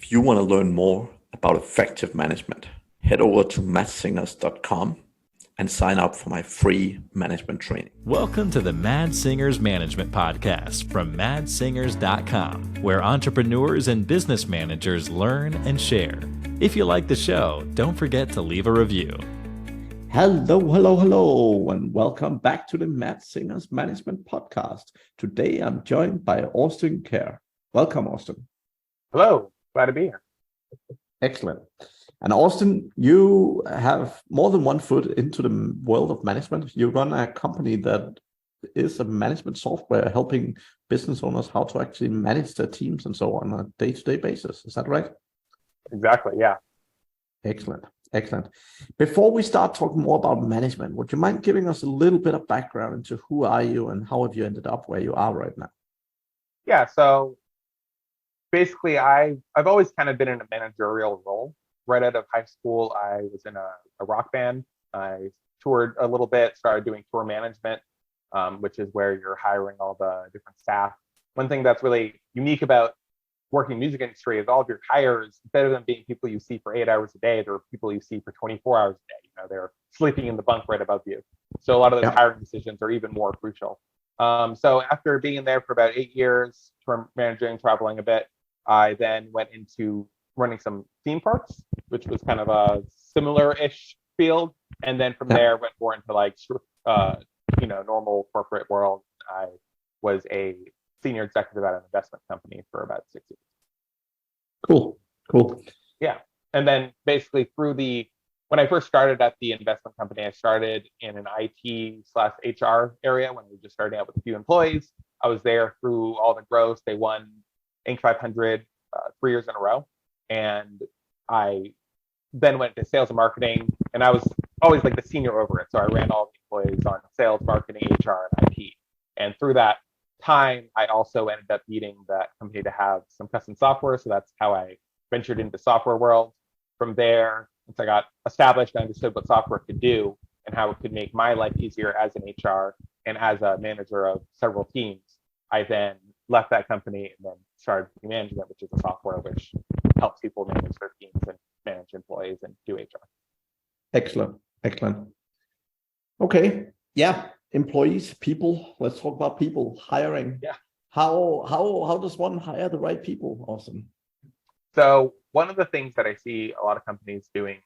If you want to learn more about effective management, head over to mattsingers.com and sign up for my free management training. Welcome to the Mad Singers Management Podcast from madsingers.com, where entrepreneurs and business managers learn and share. If you like the show, don't forget to leave a review. Hello, and welcome back to the Mad Singers Management Podcast. Today, I'm joined by Austin Kerr. Welcome, Austin. Hello, glad to be here. Excellent. And Austin, you have more than one foot into the world of management. You run a company that is a management software helping business owners how to actually manage their teams and so on a day-to-day basis. Is that right? Exactly, yeah. Excellent. Before we start talking more about management, would you mind giving us a little bit of background into who are you and how have you ended up where you are right now? Yeah, so basically I've always kind of been in a managerial role. Right out of high school, I was in a rock band. I toured a little bit, started doing tour management, which is where you're hiring all the different staff. One thing that's really unique about working in the music industry is all of your hires, instead of them being people you see for 8 hours a day, they're people you see for 24 hours a day. You know, they're sleeping in the bunk right above you. So a lot of those hiring decisions are even more crucial. So after being in there for about 8 years, tour managing, traveling a bit, I then went into running some theme parks, which was kind of a similar-ish field. And then from there, went more into like, normal corporate world. I was a senior executive at an investment company for about 6 years. Cool. Yeah. And then basically when I first started at the investment company, I started in an IT/HR area when we were just starting out with a few employees. I was there through all the growth. They won Inc. 500 3 years in a row. And I then went to sales and marketing, and I was always like the senior over it. So I ran all the employees on sales, marketing, HR, and IT. And through that time, I also ended up needing that company to have some custom software. So that's how I ventured into the software world. From there, once I got established, I understood what software could do and how it could make my life easier as an HR and as a manager of several teams. I then left that company and then started management, which is a software which helps people manage their teams and manage employees and do HR. Excellent. Okay. Yeah. Employees, people. Let's talk about people, hiring. Yeah. How does one hire the right people, Austin? So one of the things that I see a lot of companies doing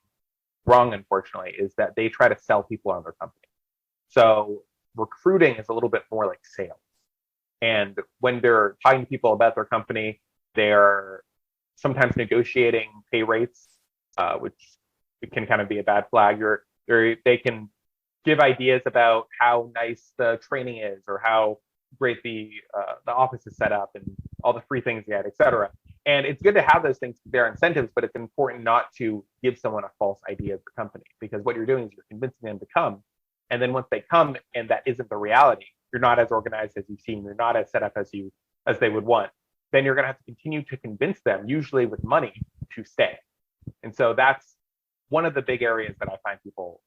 wrong, unfortunately, is that they try to sell people on their company. So recruiting is a little bit more like sales. And when they're talking to people about their company, they're sometimes negotiating pay rates, which can kind of be a bad flag. They can give ideas about how nice the training is or how great the office is set up and all the free things you get, et cetera. And it's good to have those things, their incentives, but it's important not to give someone a false idea of your company, because what you're doing is you're convincing them to come. And then once they come and that isn't the reality, you're not as organized as you seem, you're not as set up as they would want, then you're going to have to continue to convince them, usually with money, to stay. And so that's one of the big areas that I find people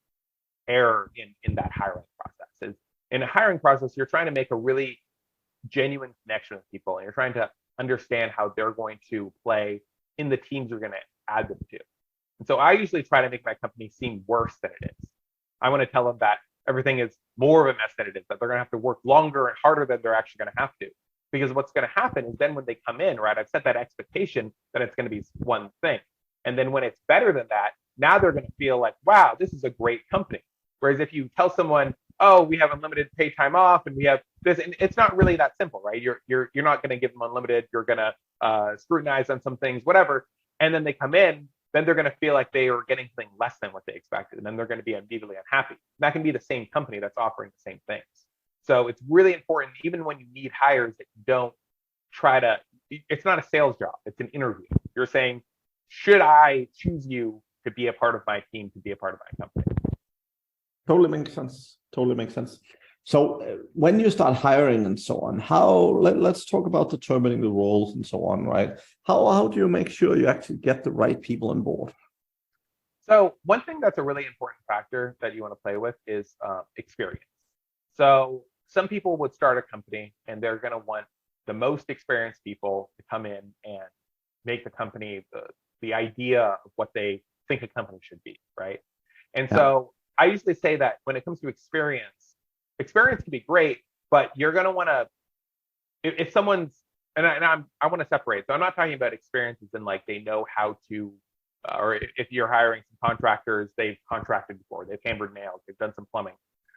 err in that hiring process. Is in a hiring process, you're trying to make a really genuine connection with people, and you're trying to understand how they're going to play in the teams you're going to add them to. And so I usually try to make my company seem worse than it is. I want to tell them that everything is more of a mess than it is, that they're going to have to work longer and harder than they're actually going to have to. Because what's going to happen is then when they come in, right, I've set that expectation that it's going to be one thing. And then when it's better than that, now they're going to feel like, wow, this is a great company. Whereas if you tell someone, oh, we have unlimited pay time off and we have this, and it's not really that simple, right? You're not going to give them unlimited. You're going to scrutinize on some things, whatever. And then they come in, then they're going to feel like they are getting something less than what they expected. And then they're going to be immediately unhappy. And that can be the same company that's offering the same things. So it's really important, even when you need hires, that you don't try to, it's not a sales job, it's an interview. You're saying, should I choose you to be a part of my team, to be a part of my company? Totally makes sense. So when you start hiring and so on, let's talk about determining the roles and so on, right? How do you make sure you actually get the right people on board? So one thing that's a really important factor that you want to play with is experience. So some people would start a company and they're going to want the most experienced people to come in and make the company the idea of what they think a company should be, right? And Yeah. so I usually say that when it comes to experience can be great, but you're going to want to, if someone's, I want to separate. So I'm not talking about experiences in like they know how to, or if you're hiring some contractors, they've contracted before, they've hammered nails, they've done some plumbing.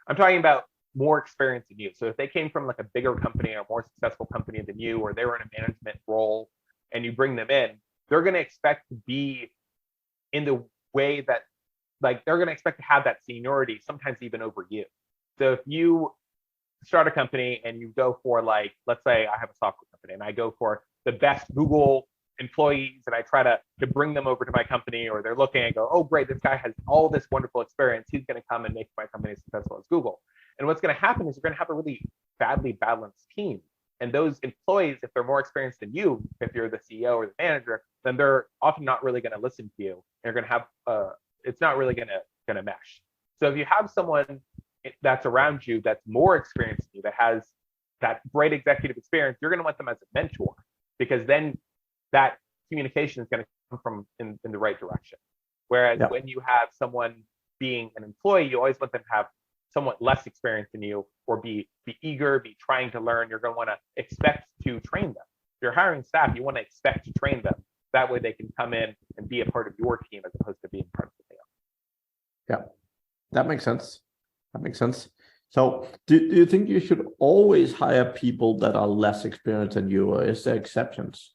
I'm talking about more experience than you. So if they came from like a bigger company or a more successful company than you, or they were in a management role and you bring them in, they're going to expect to be in the way that, like, they're going to expect to have that seniority, sometimes even over you. So if you start a company and you go for, like, let's say I have a software company and I go for the best Google employees and I try to bring them over to my company, or they're looking and go, oh, great, this guy has all this wonderful experience, he's going to come and make my company as successful as Google. And what's going to happen is you're going to have a really badly balanced team. And those employees, if they're more experienced than you, if you're the CEO or the manager, then they're often not really going to listen to you. They're going to have, it's not really going to mesh. So if you have someone that's around you that's more experienced than you, that has that great executive experience, you're going to want them as a mentor, because then that communication is going to come from in the right direction. Whereas when you have someone being an employee, you always want them to have somewhat less experience than you, or be eager, be trying to learn. You're going to want to expect to train them. If you're hiring staff, you want to expect to train them. That way they can come in and be a part of your team as opposed to being part of the team. Yeah, that makes sense. That makes sense. So do you think you should always hire people that are less experienced than you, or is there exceptions?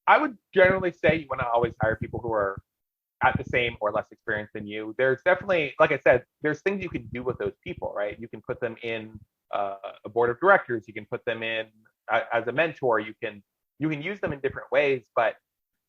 I would generally say you want to always hire people who are at the same or less experienced than you. There's definitely, like I said, there's things you can do with those people, right? You can put them in a board of directors. You can put them in as a mentor. You can use them in different ways. But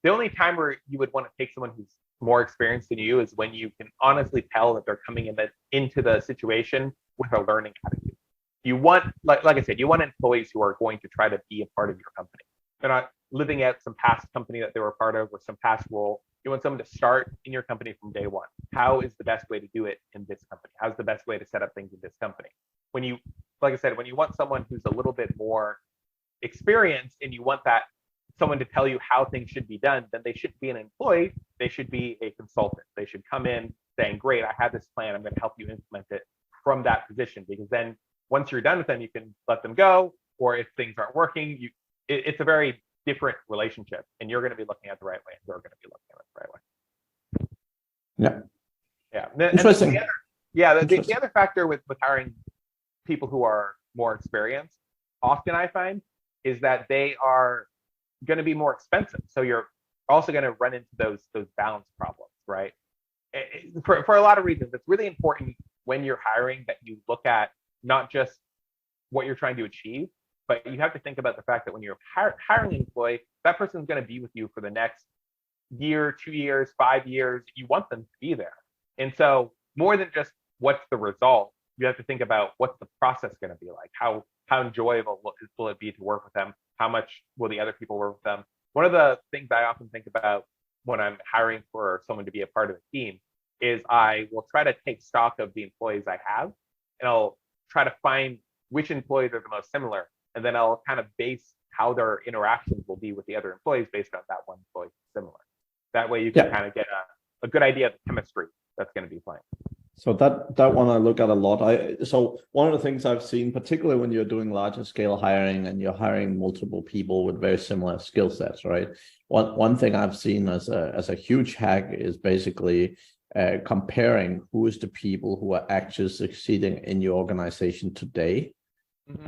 the only time where you would want to take someone who's more experienced than you is when you can honestly tell that they're coming into the situation with a learning attitude. You want, like I said, you want employees who are going to try to be a part of your company. They're not living out some past company that they were a part of or some past role. You want someone to start in your company from day one. How is the best way to do it in this company? How's the best way to set up things in this company? When you, like I said, when you want someone who's a little bit more experienced and you want that someone to tell you how things should be done, then they shouldn't be an employee. They should be a consultant. They should come in saying, great, I have this plan. I'm going to help you implement it from that position, because then once you're done with them, you can let them go. Or if things aren't working, it's a very different relationship, and you're going to be looking at the right way, and they're going to be looking at it the right way. Yeah. Interesting. The other factor with hiring people who are more experienced, often I find, is that they are going to be more expensive. So you're also going to run into those balance problems, right? For a lot of reasons, it's really important when you're hiring that you look at not just what you're trying to achieve, but you have to think about the fact that when you're hiring an employee, that person's going to be with you for the next year, 2 years, 5 years. You want them to be there. And so more than just what's the result, you have to think about what's the process going to be like. How enjoyable will it be to work with them? How much will the other people work with them? One of the things I often think about when I'm hiring for someone to be a part of a team is I will try to take stock of the employees I have, and I'll try to find which employees are the most similar. And then I'll kind of base how their interactions will be with the other employees based on that one employee similar. That way you can kind of get a good idea of the chemistry that's going to be playing. So that one I look at a lot. So one of the things I've seen, particularly when you're doing larger scale hiring and you're hiring multiple people with very similar skill sets, right? One thing I've seen as a huge hack is basically comparing who is the people who are actually succeeding in your organization today.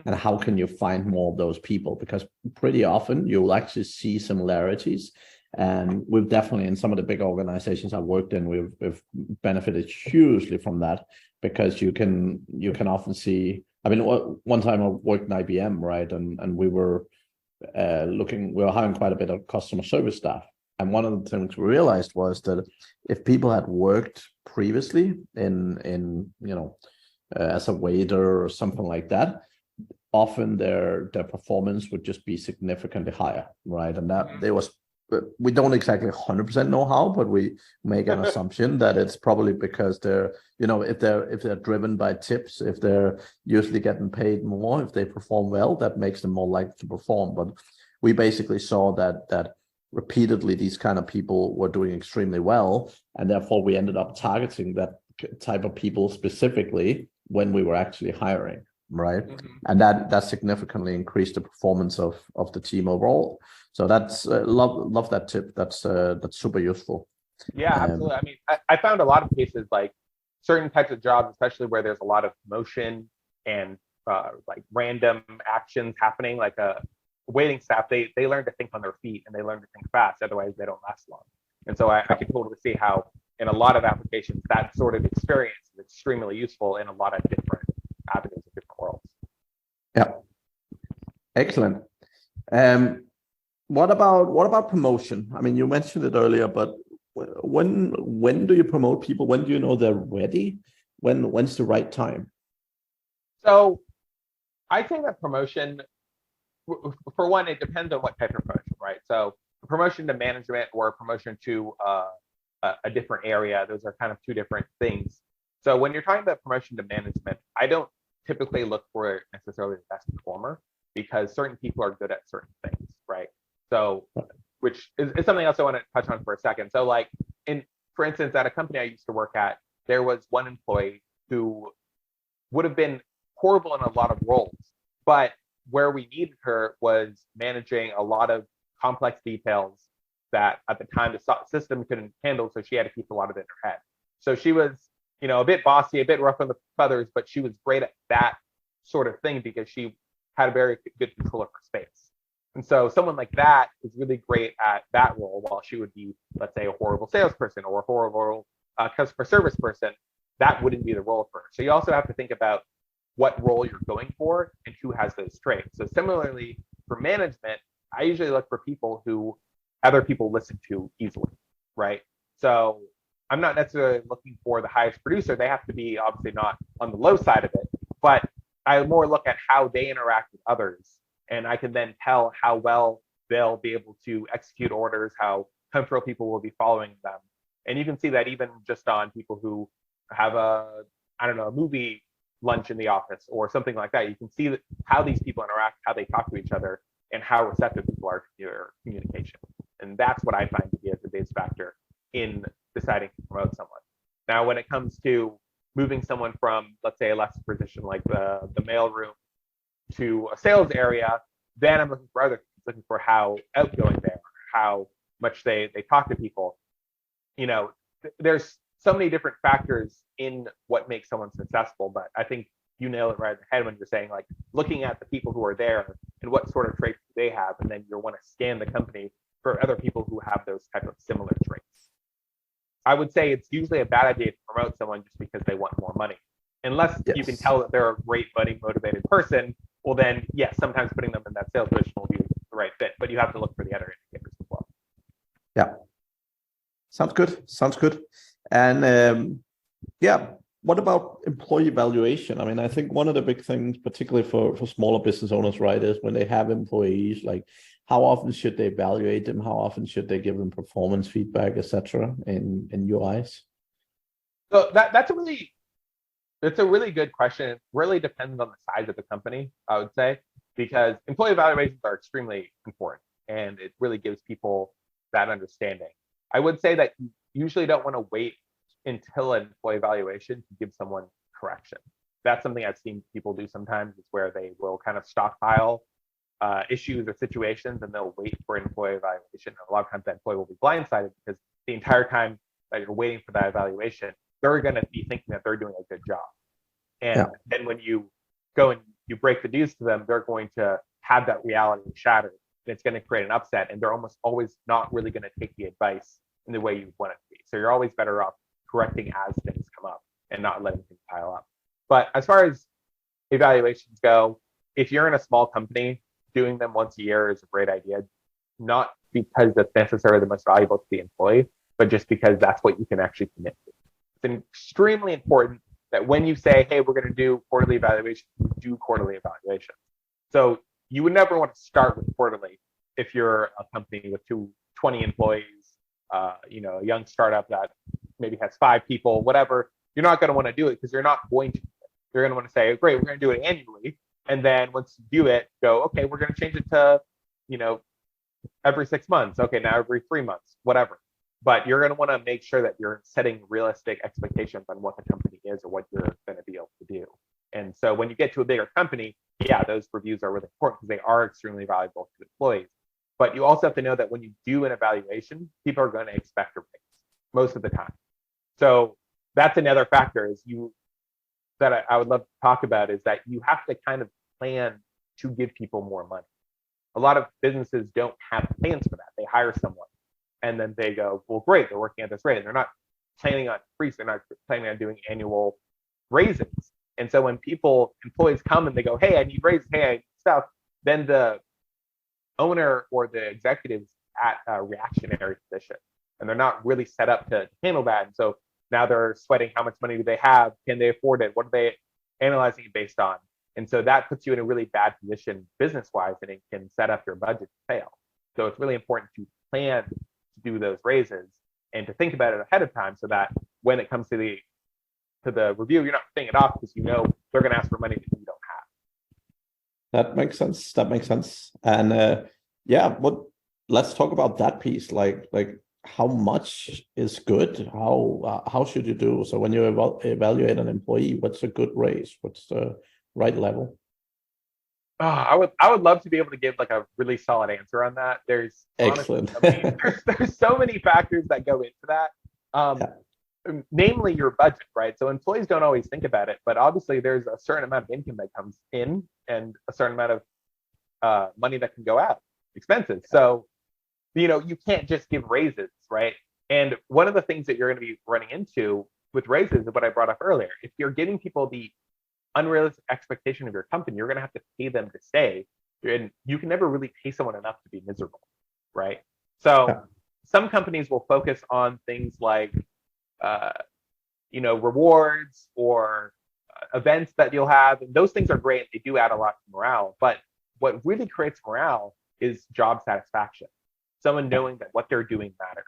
And how can you find more of those people? Because pretty often you'll actually see similarities. And we've definitely, in some of the big organizations I've worked in, we've benefited hugely from that, because you can often see, I mean, one time I worked in IBM, right? And we were hiring quite a bit of customer service staff. And one of the things we realized was that if people had worked previously in as a waiter or something like that, often their performance would just be significantly higher, right? And that we don't exactly 100% know how, but we make an assumption that it's probably because they're, if they're driven by tips, if they're usually getting paid more, if they perform well, that makes them more likely to perform. But we basically saw that repeatedly these kind of people were doing extremely well, and therefore we ended up targeting that type of people specifically when we were actually hiring, right? And that significantly increased the performance of the team overall. So that's love that tip. That's super useful. Yeah, absolutely. I mean, I found a lot of cases, like certain types of jobs, especially where there's a lot of motion and like random actions happening, like a waiting staff, they learn to think on their feet and they learn to think fast. Otherwise, they don't last long. And so I can totally see how in a lot of applications, that sort of experience is extremely useful in a lot of different avenues of different worlds. Yeah. Excellent. What about promotion? I mean, you mentioned it earlier, but when do you promote people? When do you know they're ready? When's the right time? So I think that promotion, for one, it depends on what type of promotion, right? So a promotion to management or a promotion to a different area, those are kind of two different things. So when you're talking about promotion to management, I don't typically look for necessarily the best performer, because certain people are good at certain things, right? So, which is something else I want to touch on for a second. So like for instance, at a company I used to work at, there was one employee who would have been horrible in a lot of roles, but where we needed her was managing a lot of complex details that at the time the system couldn't handle, so she had to keep a lot of it in her head. So she was, a bit bossy, a bit rough on the feathers, but she was great at that sort of thing because she had a very good control of her space. And so someone like that is really great at that role, while she would be, let's say, a horrible salesperson or a horrible customer service person. That wouldn't be the role for her. So you also have to think about what role you're going for and who has those traits. So similarly, for management, I usually look for people who other people listen to easily, right? So I'm not necessarily looking for the highest producer. They have to be obviously not on the low side of it, but I more look at how they interact with others, and I can then tell how well they'll be able to execute orders, how comfortable people will be following them. And you can see that even just on people who have a movie lunch in the office or something like that. You can see how these people interact, how they talk to each other, and how receptive people are to your communication. And that's what I find to be the biggest factor in deciding to promote someone. Now, when it comes to moving someone from, let's say, a lesser position like the mailroom to a sales area, then I'm looking for other things, looking for how outgoing they are, how much they talk to people. There's so many different factors in what makes someone successful, but I think you nail it right in the head when you're saying, like, looking at the people who are there and what sort of traits they have, and then you'll want to scan the company for other people who have those type of similar traits. I would say it's usually a bad idea to promote someone just because they want more money. Unless you can tell that they're a great, buddy, motivated person, well then, yes, sometimes putting them in that sales position will be the right fit, but you have to look for the other indicators as well. Yeah. Sounds good. And what about employee evaluation? I mean, I think one of the big things, particularly for smaller business owners, right, is when they have employees, like, how often should they evaluate them? How often should they give them performance feedback, etc. in your eyes? So that's a really good question. It really depends on the size of the company, I would say, because employee evaluations are extremely important, and it really gives people that understanding. I would say that you usually don't want to wait until an employee evaluation to give someone correction. That's something I've seen people do sometimes, is where they will kind of stockpile issues or situations, and they'll wait for an employee evaluation. And a lot of times that employee will be blindsided, because the entire time that you're waiting for that evaluation, they're going to be thinking that they're doing a good job. And then when you go and you break the news to them, they're going to have that reality shattered, and it's going to create an upset, and they're almost always not really going to take the advice in the way you want it to be. So you're always better off correcting as things come up and not letting things pile up. But as far as evaluations go, if you're in a small company, doing them once a year is a great idea, not because that's necessarily the most valuable to the employee, but just because that's what you can actually commit to. It's extremely important that when you say, hey, we're going to do quarterly evaluations, you do quarterly evaluations. So you would never want to start with quarterly if you're a company with 20 employees, a young startup that maybe has 5 people, whatever. You're not going to want to do it, because you're not going to. You're going to want to say, great, we're going to do it annually. And then once you do it, go, okay, we're going to change it to, every 6 months. Okay, now every 3 months, whatever. But you're going to want to make sure that you're setting realistic expectations on what the company is or what you're going to be able to do. And so when you get to a bigger company, yeah, those reviews are really important because they are extremely valuable to employees. But you also have to know that when you do an evaluation, people are going to expect a raise most of the time. So that's another factor that I would love to talk about, is that you have to kind of plan to give people more money. A lot of businesses don't have plans for that. They hire someone and then they go, well, great, they're working at this rate. And they're not planning on increase. They're not planning on doing annual raises. And so when employees come and they go, hey, I need raises, hey, I need stuff, then the owner or the executive's at a reactionary position. And they're not really set up to handle that. And so now they're sweating, how much money do they have? Can they afford it? What are they analyzing it based on? And so that puts you in a really bad position business-wise, and it can set up your budget to fail. So it's really important to plan to do those raises and to think about it ahead of time, so that when it comes to the review, you're not paying it off because you know they're going to ask for money that you don't have. That makes sense. That makes sense. And let's talk about that piece. Like how much is good? How should you do? So when you evaluate an employee, what's a good raise? What's the right level? I would love to be able to give like a really solid answer on that. There's excellent. There's so many factors that go into that. Namely your budget, right? So employees don't always think about it, but obviously there's a certain amount of income that comes in and a certain amount of money that can go out, expenses. So, you can't just give raises, right? And one of the things that you're going to be running into with raises is what I brought up earlier. If you're giving people the unrealistic expectation of your company, you're going to have to pay them to stay. And you can never really pay someone enough to be miserable, right? So some companies will focus on things like rewards or events that you'll have, and those things are great. They do add a lot to morale, but what really creates morale is job satisfaction. Someone knowing that what they're doing matters.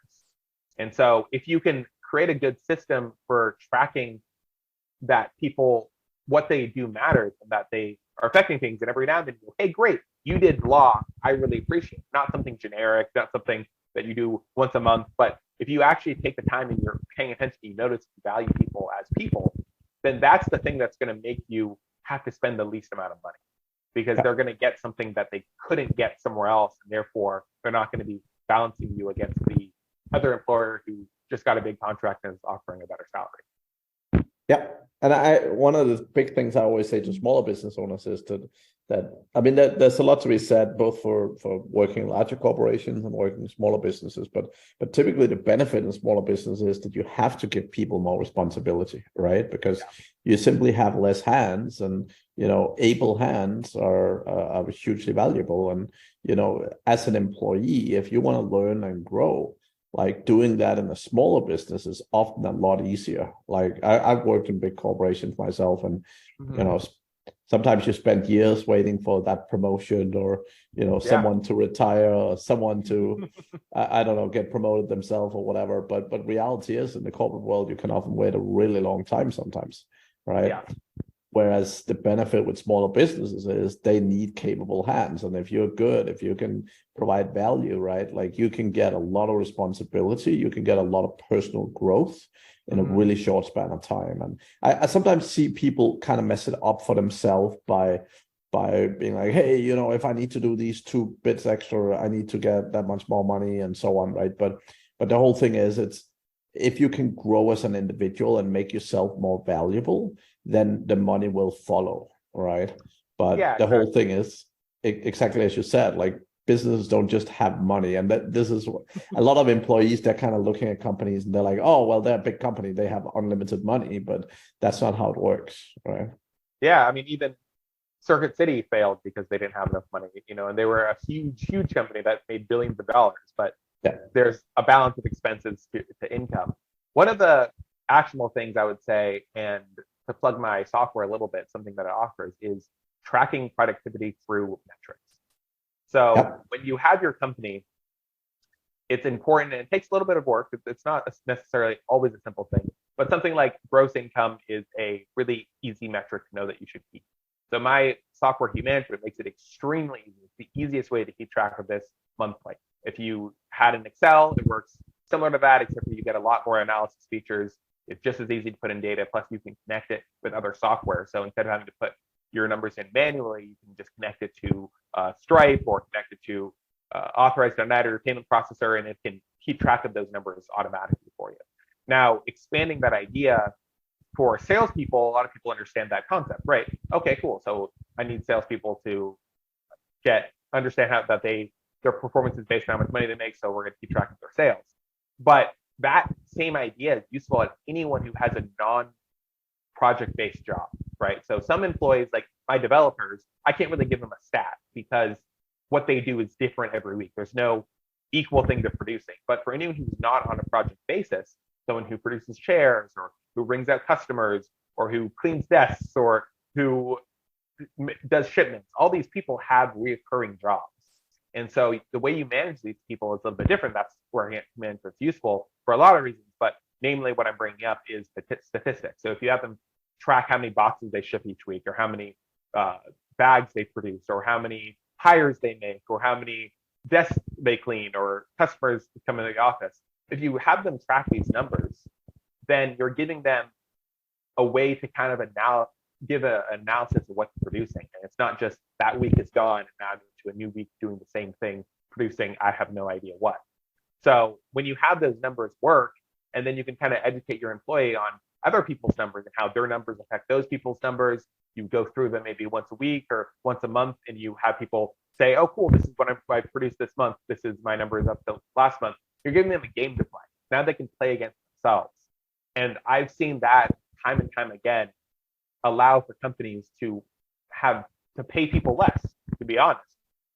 And so if you can create a good system for tracking that people, what they do matters and that they are affecting things, and every now and then you go, hey, great, you did law, I really appreciate it. Not something generic, not something that you do once a month, but if you actually take the time and you're paying attention, you notice, you value people as people, then that's the thing that's going to make you have to spend the least amount of money, because they're going to get something that they couldn't get somewhere else, and therefore they're not going to be balancing you against the other employer who just got a big contract and is offering a better salary. Yeah, and one of the big things I always say to smaller business owners is that there's a lot to be said both for working in larger corporations and working in smaller businesses, but typically the benefit in smaller businesses is that you have to give people more responsibility, right? Because you simply have less hands, and able hands are hugely valuable. And as an employee, if you want to learn and grow, like doing that in a smaller business is often a lot easier. Like I've worked in big corporations myself, and sometimes you spend years waiting for that promotion, or someone to retire, or someone to I don't know, get promoted themselves or whatever. But reality is, in the corporate world, you can often wait a really long time sometimes, right? Yeah. Whereas the benefit with smaller businesses is they need capable hands. And if you're good, if you can provide value, right, like you can get a lot of responsibility, you can get a lot of personal growth in a really short span of time. And I sometimes see people kind of mess it up for themselves by being like, hey, if I need to do these 2 bits extra, I need to get that much more money and so on, right? But the whole thing is, if you can grow as an individual and make yourself more valuable, then the money will follow, right? But the whole thing is exactly as you said, like businesses don't just have money. And this is a lot of employees, they're kind of looking at companies and they're like, oh, well, they're a big company, they have unlimited money, but that's not how it works, right? Yeah, even Circuit City failed because they didn't have enough money, and they were a huge company that made billions of dollars, but there's a balance of expenses to income. One of the actionable things I would say, and to plug my software a little bit, something that it offers is tracking productivity through metrics. So when you have your company, it's important, and it takes a little bit of work. It's not necessarily always a simple thing, but something like gross income is a really easy metric to know that you should keep. So my software key management makes it extremely easy. It's the easiest way to keep track of this monthly. If you had an Excel, it works similar to that, except for you get a lot more analysis features. It's just as easy to put in data. Plus, you can connect it with other software. So instead of having to put your numbers in manually, you can just connect it to Stripe or connect it to Authorized.net or your payment processor, and it can keep track of those numbers automatically for you. Now, expanding that idea for salespeople, a lot of people understand that concept, right? Okay, cool. So I need salespeople to understand how that their performance is based on how much money they make. So we're going to keep track of their sales. But that same idea is useful at anyone who has a non-project-based job, right? So some employees, like my developers, I can't really give them a stat because what they do is different every week. There's no equal thing to producing. But for anyone who's not on a project basis, someone who produces chairs or who rings out customers or who cleans desks or who does shipments, all these people have reoccurring jobs. And so the way you manage these people is a little bit different. That's where management's useful for a lot of reasons, but namely what I'm bringing up is the statistics. So if you have them track how many boxes they ship each week or how many bags they produce or how many hires they make or how many desks they clean or customers come into the office, if you have them track these numbers, then you're giving them a way to kind of give an analysis of what's producing. And it's not just that week is gone and now I'm into a new week doing the same thing, producing I have no idea what. So when you have those numbers work, and then you can kind of educate your employee on other people's numbers and how their numbers affect those people's numbers. You go through them maybe once a week or once a month, and you have people say, oh, cool, this is what I produced this month. This is my numbers up to last month. You're giving them a game to play. Now they can play against themselves. And I've seen that time and time again allow for companies to pay people less, to be honest,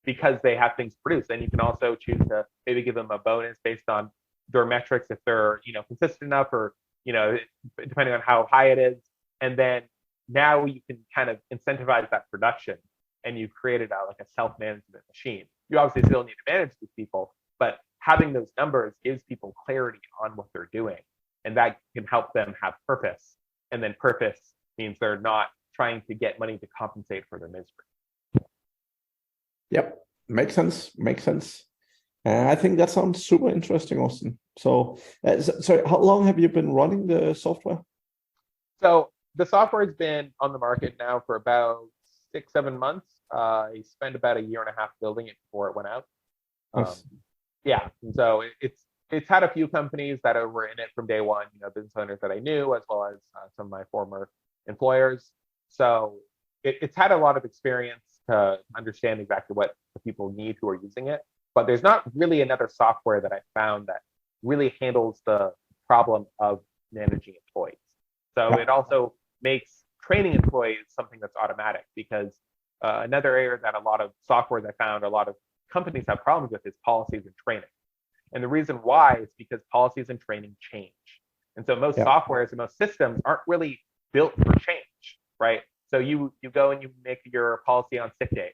because they have things produced. Then you can also choose to maybe give them a bonus based on their metrics if they're consistent enough, or depending on how high it is. And then now you can kind of incentivize that production, and you've created like a self-management machine. You obviously still need to manage these people, but having those numbers gives people clarity on what they're doing, and that can help them have purpose. And then purpose means they're not trying to get money to compensate for their misery. Yep, makes sense. I think that sounds super interesting, Austin. So how long have you been running the software? So the software has been on the market now for about 6-7 months. I spent about a year and a half building it before it went out. Nice. Yeah, and so it's had a few companies that were in it from day one, business owners that I knew, as well as some of my former employers. So it's had a lot of experience to understand exactly what the people need who are using it. But there's not really another software that I found that really handles the problem of managing employees. So it also makes training employees something that's automatic, because another area that a lot of software I found a lot of companies have problems with is policies and training. And the reason why is because policies and training change. And so most softwares and most systems aren't really built for change, right? So you go and you make your policy on sick days,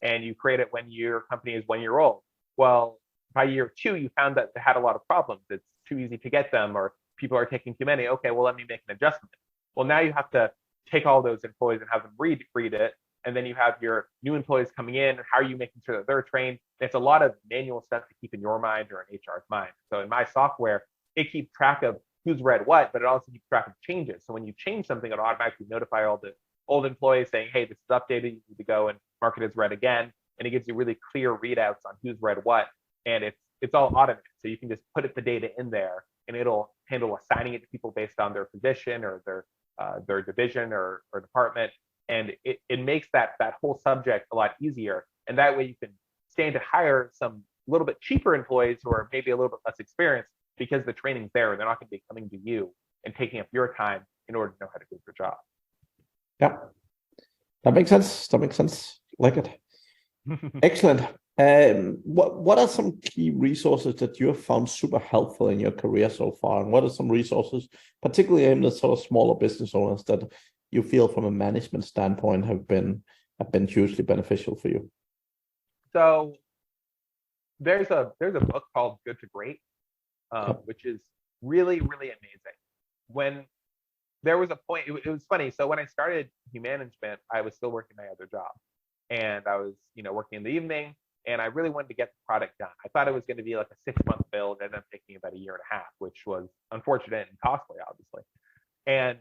and you create it when your company is 1 year old. Well, by year 2, you found that they had a lot of problems. It's too easy to get them, or people are taking too many. Okay, well, let me make an adjustment. Well, now you have to take all those employees and have them read it. And then you have your new employees coming in. How are you making sure that they're trained? It's a lot of manual stuff to keep in your mind or in HR's mind. So in my software, it keeps track of who's read what, but it also keeps track of changes. So when you change something, it'll automatically notify all the old employees saying, hey, this is updated. You need to go and mark it as read again. And it gives you really clear readouts on who's read what. And it's all automated. So you can just put the data in there, and it'll handle assigning it to people based on their position or their division or department. And it makes that whole subject a lot easier. And that way you can stand to hire some little bit cheaper employees who are maybe a little bit less experienced, because the training's there and they're not going to be coming to you and taking up your time in order to know how to do your job. Yeah, that makes sense. Like it. Excellent. What are some key resources that you have found super helpful in your career so far? And what are some resources, particularly in the sort of smaller business owners, that you feel from a management standpoint have been hugely beneficial for you? So there's a book called Good to Great, which is really, really amazing. When there was a point, it was funny. So when I started Management, I was still working my other job, and I was, working in the evening, and I really wanted to get the product done. I thought it was going to be like a 6-month build, and ended up taking about a year and a half, which was unfortunate and costly, obviously. And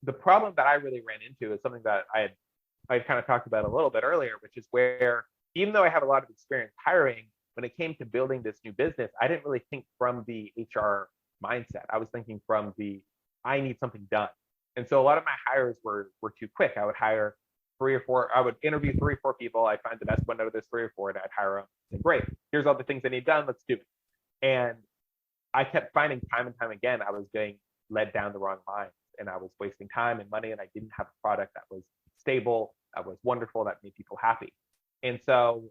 the problem that I really ran into is something that I kind of talked about a little bit earlier, which is where, even though I have a lot of experience hiring, when it came to building this new business, I didn't really think from the HR mindset. I was thinking from I need something done. And so a lot of my hires were too quick. I would hire 3 or 4, I would interview 3 or 4 people. I'd find the best one out of those 3 or 4, and I'd hire them. Say, great, here's all the things I need done, let's do it. And I kept finding time and time again, I was getting led down the wrong line, and I was wasting time and money, and I didn't have a product that was stable, that was wonderful, that made people happy. And so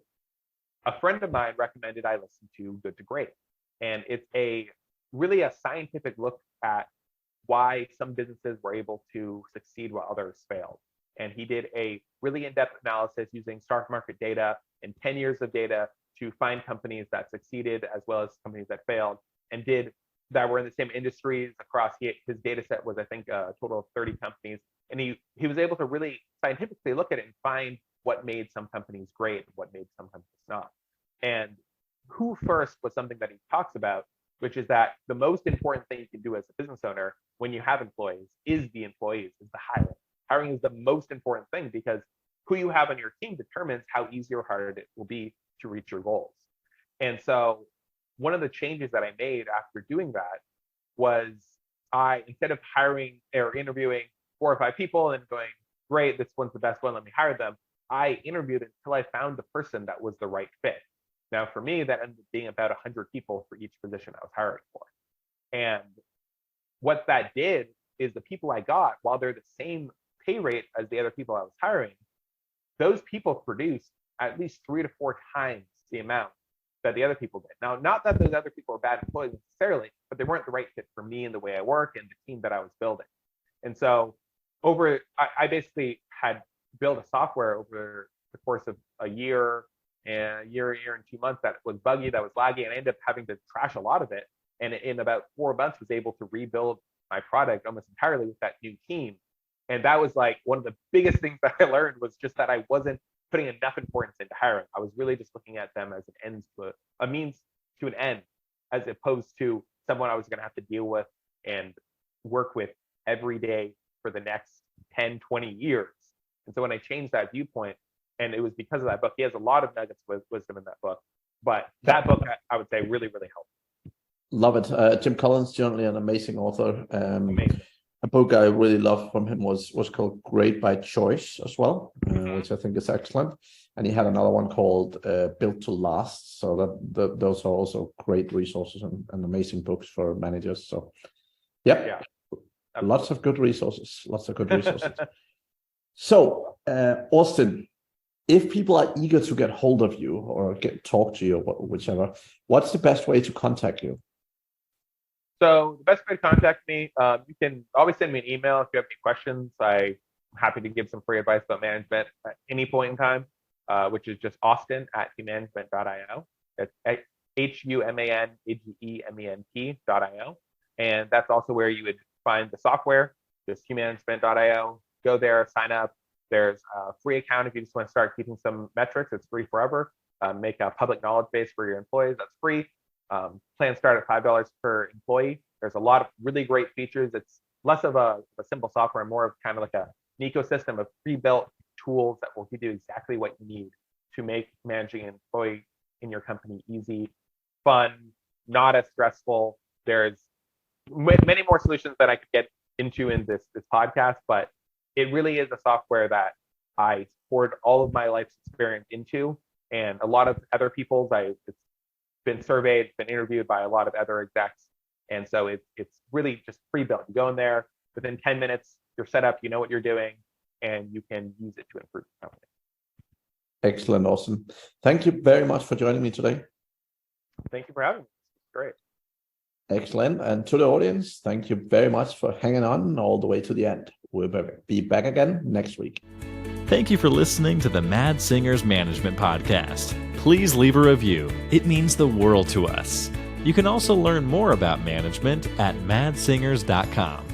a friend of mine recommended I listen to Good to Great. And it's really a scientific look at why some businesses were able to succeed while others failed. And he did a really in-depth analysis using stock market data and 10 years of data to find companies that succeeded as well as companies that failed, and that were in the same industries across. His data set was, I think, a total of 30 companies. And he was able to really scientifically look at it and find what made some companies great and what made some companies not. And who first was something that he talks about, which is that the most important thing you can do as a business owner when you have employees is the hiring. Hiring is the most important thing, because who you have on your team determines how easy or hard it will be to reach your goals. And so one of the changes that I made after doing that was, instead of hiring or interviewing 4 or 5 people and going, great, this one's the best one, let me hire them, I interviewed until I found the person that was the right fit. Now, for me, that ended up being about 100 people for each position I was hiring for. And what that did is, the people I got, while they're the same pay rate as the other people I was hiring, those people produced at least 3 to 4 times the amount that the other people did. Now, not that those other people were bad employees necessarily, but they weren't the right fit for me and the way I work and the team that I was building. And so I basically had built a software over the course of a year and 2 months that was buggy, that was laggy, and I ended up having to trash a lot of it. And in about 4 months, was able to rebuild my product almost entirely with that new team. And that was like one of the biggest things that I learned, was just that I wasn't putting enough importance into hiring. I was really just looking at them as a means to an end, as opposed to someone I was going to have to deal with and work with every day for the next 10, 20 years. And so when I changed that viewpoint, and it was because of that book, he has a lot of nuggets of wisdom in that book, but that book, I would say, really, really helped. Love it. Jim Collins, generally an amazing author. Amazing. A book I really loved from him was called Great by Choice as well, which I think is excellent. And he had another one called Built to Last. So those are also great resources and amazing books for managers. So yeah, lots of good resources. So Austin, if people are eager to get hold of you or talk to you or whichever, what's the best way to contact you? So the best way to contact me, you can always send me an email if you have any questions. I'm happy to give some free advice about management at any point in time, which is just austin@humanagement.io. That's HUMANAGEMENT.io. And that's also where you would find the software, just humanagement.io. Go there, sign up. There's a free account if you just want to start keeping some metrics. It's free forever. Make a public knowledge base for your employees. That's free. Plans start at $5 per employee. There's a lot of really great features. It's less of a simple software, more of kind of like an ecosystem of pre-built tools that will give you exactly what you need to make managing an employee in your company easy, fun, not as stressful. There's many more solutions that I could get into in this podcast, but it really is a software that I poured all of my life's experience into, and a lot of other people's. It's been surveyed, been interviewed by a lot of other execs, and so it's really just pre-built. You go in there, within 10 minutes, you're set up, you know what you're doing, and you can use it to improve the company. Excellent, awesome. Thank you very much for joining me today. Thank you for having me. It's great. Excellent. And to the audience, thank you very much for hanging on all the way to the end. We'll be back again next week. Thank you for listening to the Mad Singers Management Podcast. Please leave a review. It means the world to us. You can also learn more about management at madsingers.com.